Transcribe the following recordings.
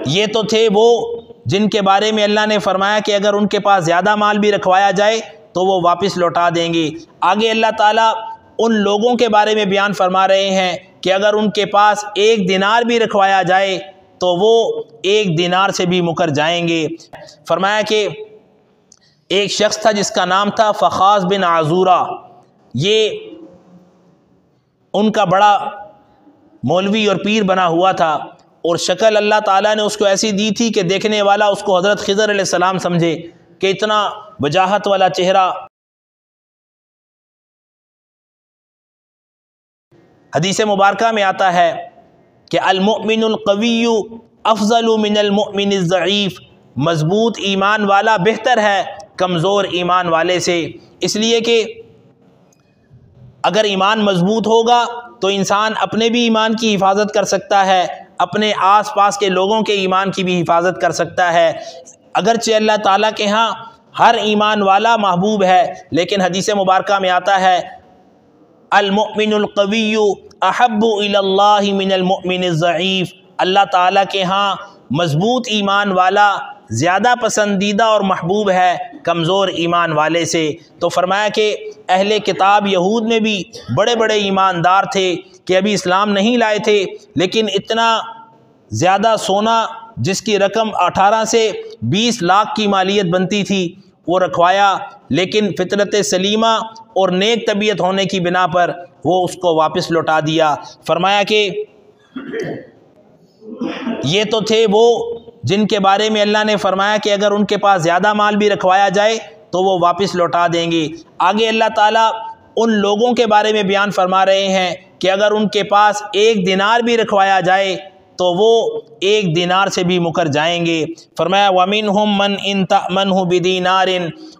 یہ تو تھے وہ جن کے بارے میں اللہ نے فرمایا کہ اگر ان کے پاس زیادہ مال بھی رکھوایا جائے تو وہ واپس لوٹا دیں گے۔ آگے اللہ تعالیٰ ان لوگوں کے بارے میں بیان فرما رہے ہیں کہ اگر ان کے پاس 1 دینار بھی رکھوایا جائے تو وہ 1 دینار سے بھی مکر جائیں گے۔ فرمایا کہ ایک شخص تھا جس کا نام تھا فخاذ بن عزورہ، یہ ان کا بڑا مولوی اور پیر بنا ہوا تھا، اور شکل اللہ تعالیٰ نے اس کو ایسی دی تھی کہ دیکھنے والا اس کو حضرت خضر علیہ السلام سمجھے کہ اتنا وجاہت والا چہرہ۔ حدیث مبارکہ میں آتا ہے کہ المؤمن القوی افضل من المؤمن الضعیف، مضبوط ایمان والا بہتر ہے کمزور ایمان والے سے، اس لیے کہ اگر ایمان مضبوط ہوگا تو انسان اپنے بھی ایمان کی حفاظت کر سکتا ہے، اپنے آس پاس کے لوگوں کے ایمان کی بھی حفاظت کر سکتا ہے۔ اگرچہ اللہ تعالیٰ کے ہاں ہر ایمان والا محبوب ہے، لیکن حدیث مبارکہ میں آتا ہے المؤمن القوی احب الی اللہ من المؤمن الضعیف، اللہ تعالیٰ کے ہاں مضبوط ایمان والا زیادہ پسندیدہ اور محبوب ہے کمزور ایمان والے سے۔ تو فرمایا کہ اہل کتاب یہود میں بھی بڑے بڑے ایماندار تھے کہ ابھی اسلام نہیں لائے تھے، لیکن اتنا زیادہ سونا جس کی رقم 18 سے 20 لاکھ کی مالیت بنتی تھی وہ رکھوایا، لیکن فطرت سلیمہ اور نیک طبیعت ہونے کی بنا پر وہ اس کو واپس لوٹا دیا۔ فرمایا کہ یہ تو تھے وہ جن کے بارے میں اللہ نے فرمایا کہ اگر ان کے پاس زیادہ مال بھی رکھوایا جائے تو وہ واپس لوٹا دیں گے۔ آگے اللہ تعالیٰ ان لوگوں کے بارے میں بیان فرما رہے ہیں کہ اگر ان کے پاس 1 دینار بھی رکھوایا جائے تو وہ 1 دینار سے بھی مکر جائیں گے۔ فرمایا وَمِنْهُمْ مَنْ إِنْ تَأْمَنْهُ بِدِینَارٍ،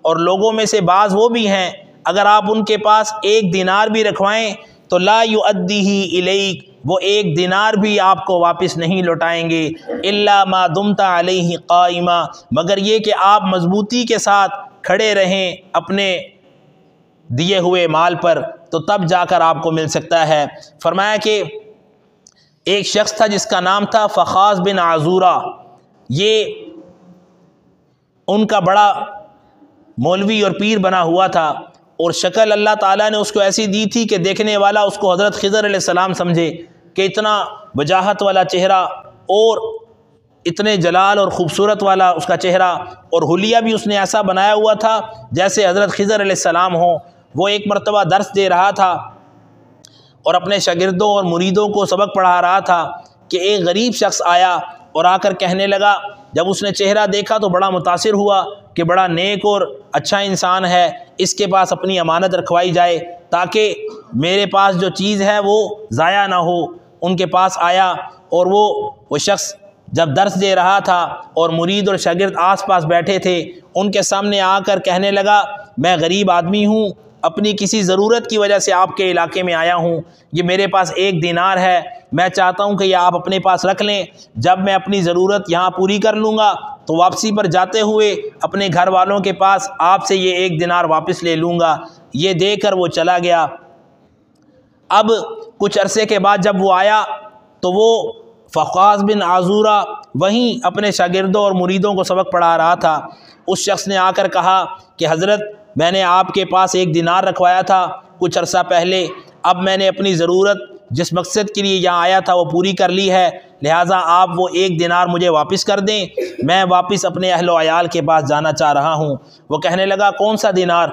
اور لوگوں میں سے بعض وہ بھی ہیں اگر آپ ان کے پاس 1 دینار بھی رکھوائیں تو لا يُؤَدِّهِ إِلَيْكَ، وہ 1 دینار بھی آپ کو واپس نہیں لوٹائیں گے، إِلَّا مَا دُمْتَ عَلَيْهِ قَائِمًا، مگر یہ کہ آپ مضبوطی کے ساتھ کھڑے رہیں اپنے دیے ہوئے مال پر، تو تب جا کر آپ کو مل سکتا ہے۔ فرمایا کہ ایک شخص تھا جس کا نام تھا فخاذ بن عزورہ، یہ ان کا بڑا مولوی اور پیر بنا ہوا تھا، اور شکل اللہ تعالیٰ نے اس کو ایسی دی تھی کہ دیکھنے والا اس کو حضرت خضر علیہ السلام سمجھے کہ اتنا وجاہت والا چہرہ اور اتنے جلال اور خوبصورت والا اس کا چہرہ، اور حلیہ بھی اس نے ایسا بنایا ہوا تھا جیسے حضرت خضر علیہ السلام ہوں۔ وہ ایک مرتبہ درس دے رہا تھا اور اپنے شاگردوں اور مریدوں کو سبق پڑھا رہا تھا کہ ایک غریب شخص آیا اور آ کر کہنے لگا، جب اس نے چہرہ دیکھا تو بڑا متاثر ہوا کہ بڑا نیک اور اچھا انسان ہے، اس کے پاس اپنی امانت رکھوائی جائے تاکہ میرے پاس جو چیز ہے وہ ضائع نہ ہو۔ ان کے پاس آیا اور وہ شخص جب درس دے رہا تھا اور مرید اور شاگرد آس پاس بیٹھے تھے، ان کے سامنے آ کر کہنے لگا، میں غریب آدمی ہوں، اپنی کسی ضرورت کی وجہ سے آپ کے علاقے میں آیا ہوں، یہ میرے پاس 1 دینار ہے، میں چاہتا ہوں کہ یہ آپ اپنے پاس رکھ لیں، جب میں اپنی ضرورت یہاں پوری کر لوں گا تو واپسی پر جاتے ہوئے اپنے گھر والوں کے پاس آپ سے یہ 1 دینار واپس لے لوں گا۔ یہ دے کر وہ چلا گیا۔ اب کچھ عرصے کے بعد جب وہ آیا تو وہ فخاذ بن عزورہ وہیں اپنے شاگردوں اور مریدوں کو سبق پڑھا رہا تھا۔ اس شخص نے آ کر کہا کہ حضرت میں نے آپ کے پاس 1 دینار رکھوایا تھا کچھ عرصہ پہلے، اب میں نے اپنی ضرورت جس مقصد کے لیے یہاں آیا تھا وہ پوری کر لی ہے، لہٰذا آپ وہ 1 دینار مجھے واپس کر دیں، میں واپس اپنے اہل و عیال کے پاس جانا چاہ رہا ہوں۔ وہ کہنے لگا، کون سا دینار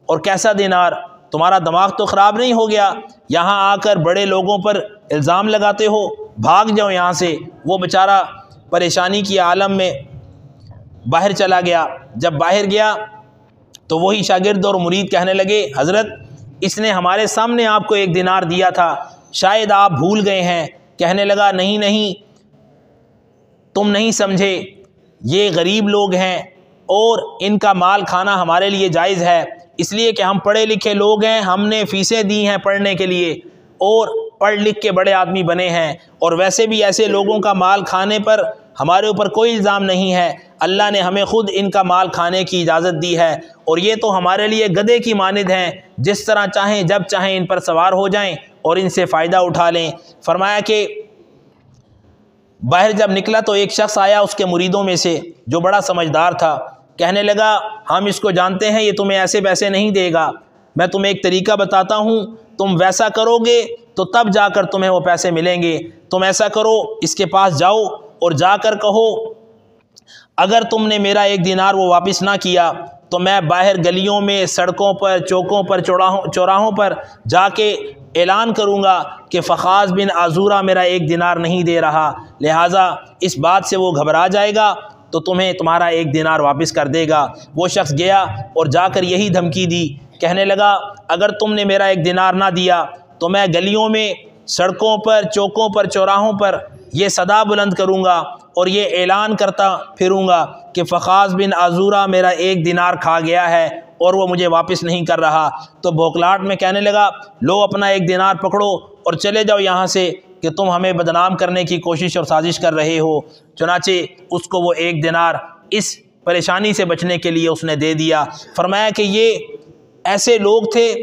اور کیسا دینار؟ تمہارا دماغ تو خراب نہیں ہو گیا؟ یہاں آ کر بڑے لوگوں پر الزام لگاتے ہو، بھاگ جاؤ یہاں سے۔ وہ بیچارہ پریشانی کی عالم میں باہر چلا گیا۔ جب باہر گیا تو وہی شاگرد اور مرید کہنے لگے، حضرت اس نے ہمارے سامنے آپ کو 1 دینار دیا تھا، شاید آپ بھول گئے ہیں۔ کہنے لگا، نہیں تم نہیں سمجھے، یہ غریب لوگ ہیں اور ان کا مال کھانا ہمارے لیے جائز ہے، اس لیے کہ ہم پڑھے لکھے لوگ ہیں، ہم نے فیسیں دی ہیں پڑھنے کے لیے اور پڑھ لکھ کے بڑے آدمی بنے ہیں، اور ویسے بھی ایسے لوگوں کا مال کھانے پر ہمارے اوپر کوئی الزام نہیں ہے، اللہ نے ہمیں خود ان کا مال کھانے کی اجازت دی ہے، اور یہ تو ہمارے لیے گدھے کی مانند ہیں، جس طرح چاہیں جب چاہیں ان پر سوار ہو جائیں اور ان سے فائدہ اٹھا لیں۔ فرمایا کہ باہر جب نکلا تو ایک شخص آیا اس کے مریدوں میں سے جو بڑا سمجھدار تھا، کہنے لگا ہم اس کو جانتے ہیں، یہ تمہیں ایسے پیسے نہیں دے گا، میں تمہیں ایک طریقہ بتاتا ہوں، تم ویسا کرو گے تو تب جا کر تمہیں وہ پیسے ملیں گے۔ تم ایسا کرو، اس کے پاس جاؤ اور جا کر کہو اگر تم نے میرا 1 دینار وہ واپس نہ کیا تو میں باہر گلیوں میں، سڑکوں پر، چوکوں پر، چوراہوں پر جا کے اعلان کروں گا کہ فخاذ بن عزورہ میرا 1 دینار نہیں دے رہا، لہٰذا اس بات سے وہ گھبرا جائے گا تو تمہیں تمہارا 1 دینار واپس کر دے گا۔ وہ شخص گیا اور جا کر یہی دھمکی دی، کہنے لگا اگر تم نے میرا 1 دینار نہ دیا تو میں گلیوں میں، سڑکوں پر، چوکوں پر، چوراہوں پر یہ صدا بلند کروں گا اور یہ اعلان کرتا پھروں گا کہ فخاذ بن عزورہ میرا 1 دینار کھا گیا ہے اور وہ مجھے واپس نہیں کر رہا۔ تو بھوکلاٹ میں کہنے لگا لو اپنا 1 دینار پکڑو اور چلے جاؤ یہاں سے کہ تم ہمیں بدنام کرنے کی کوشش اور سازش کر رہے ہو۔ چنانچہ اس کو وہ 1 دینار اس پریشانی سے بچنے کے لیے اس نے دے دیا۔ فرمایا کہ یہ ایسے لوگ تھے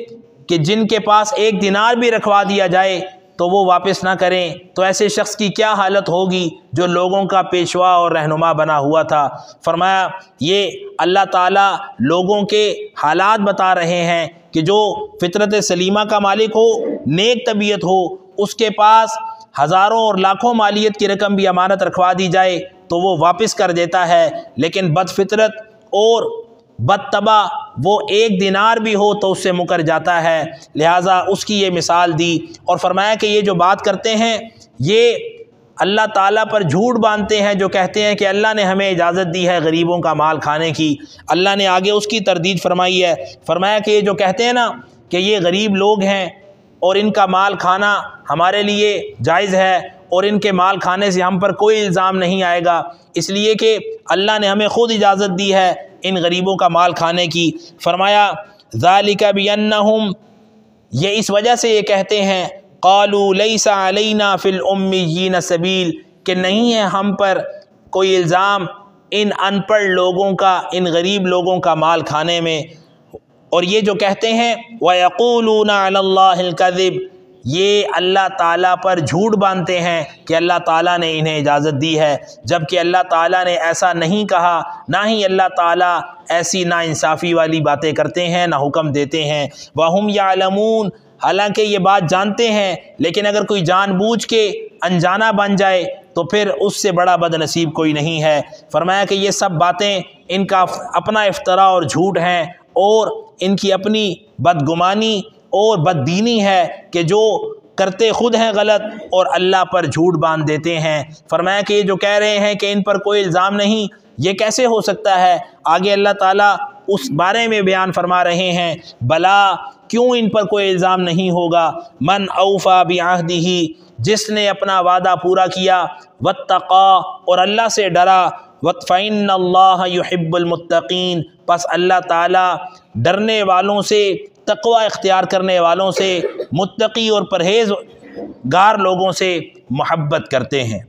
کہ جن کے پاس 1 دینار بھی رکھوا دیا جائے تو وہ واپس نہ کریں، تو ایسے شخص کی کیا حالت ہوگی جو لوگوں کا پیشوا اور رہنما بنا ہوا تھا۔ فرمایا یہ اللہ تعالیٰ لوگوں کے حالات بتا رہے ہیں کہ جو فطرت سلیمہ کا مالک ہو، نیک طبیعت ہو، اس کے پاس ہزاروں اور لاکھوں مالیت کی رقم بھی امانت رکھوا دی جائے تو وہ واپس کر دیتا ہے، لیکن بد فطرت اور بد طبع وہ 1 دینار بھی ہو تو اس سے مکر جاتا ہے، لہٰذا اس کی یہ مثال دی۔ اور فرمایا کہ یہ جو بات کرتے ہیں یہ اللہ تعالیٰ پر جھوٹ باندھتے ہیں، جو کہتے ہیں کہ اللہ نے ہمیں اجازت دی ہے غریبوں کا مال کھانے کی۔ اللہ نے آگے اس کی تردید فرمائی ہے، فرمایا کہ یہ جو کہتے ہیں نا کہ یہ غریب لوگ ہیں اور ان کا مال کھانا ہمارے لیے جائز ہے اور ان کے مال کھانے سے ہم پر کوئی الزام نہیں آئے گا، اس لیے کہ اللہ نے ہمیں خود اجازت دی ہے ان غریبوں کا مال کھانے کی۔ فرمایا ذالک بانہم، یہ اس وجہ سے یہ کہتے ہیں، قالوا لیس علینا فی الامیین سبیل، کہ نہیں ہے ہم پر کوئی الزام ان ان پڑھ لوگوں کا، ان غریب لوگوں کا مال کھانے میں۔ اور یہ جو کہتے ہیں وَيَقُولُونَ عَلَى اللَّهِ الْكَذِبِ، یہ اللہ تعالیٰ پر جھوٹ باندھتے ہیں کہ اللہ تعالیٰ نے انہیں اجازت دی ہے، جبکہ اللہ تعالیٰ نے ایسا نہیں کہا، نہ ہی اللہ تعالیٰ ایسی ناانصافی والی باتیں کرتے ہیں، نہ حکم دیتے ہیں۔ وَهُمْ يَعْلَمُونَ، حالانکہ یہ بات جانتے ہیں، لیکن اگر کوئی جان بوجھ کے انجانا بن جائے تو پھر اس سے بڑا بد نصیب کوئی نہیں ہے۔ فرمایا کہ یہ سب باتیں ان کا اپنا افطرا اور جھوٹ ہیں اور ان کی اپنی بدگمانی اور بددینی ہے کہ جو کرتے خود ہیں غلط اور اللہ پر جھوٹ باندھ دیتے ہیں۔ فرمایا کہ یہ جو کہہ رہے ہیں کہ ان پر کوئی الزام نہیں، یہ کیسے ہو سکتا ہے؟ آگے اللہ تعالیٰ اس بارے میں بیان فرما رہے ہیں، بلا، کیوں ان پر کوئی الزام نہیں ہوگا، من اوفا بعہدہ، جس نے اپنا وعدہ پورا کیا، واتقا، اور اللہ سے ڈرا، فإن اللہ یحب المتقین، پس اللہ تعالیٰ ڈرنے والوں سے، تقوی اختیار کرنے والوں سے، متقی اور پرہیزگار لوگوں سے محبت کرتے ہیں۔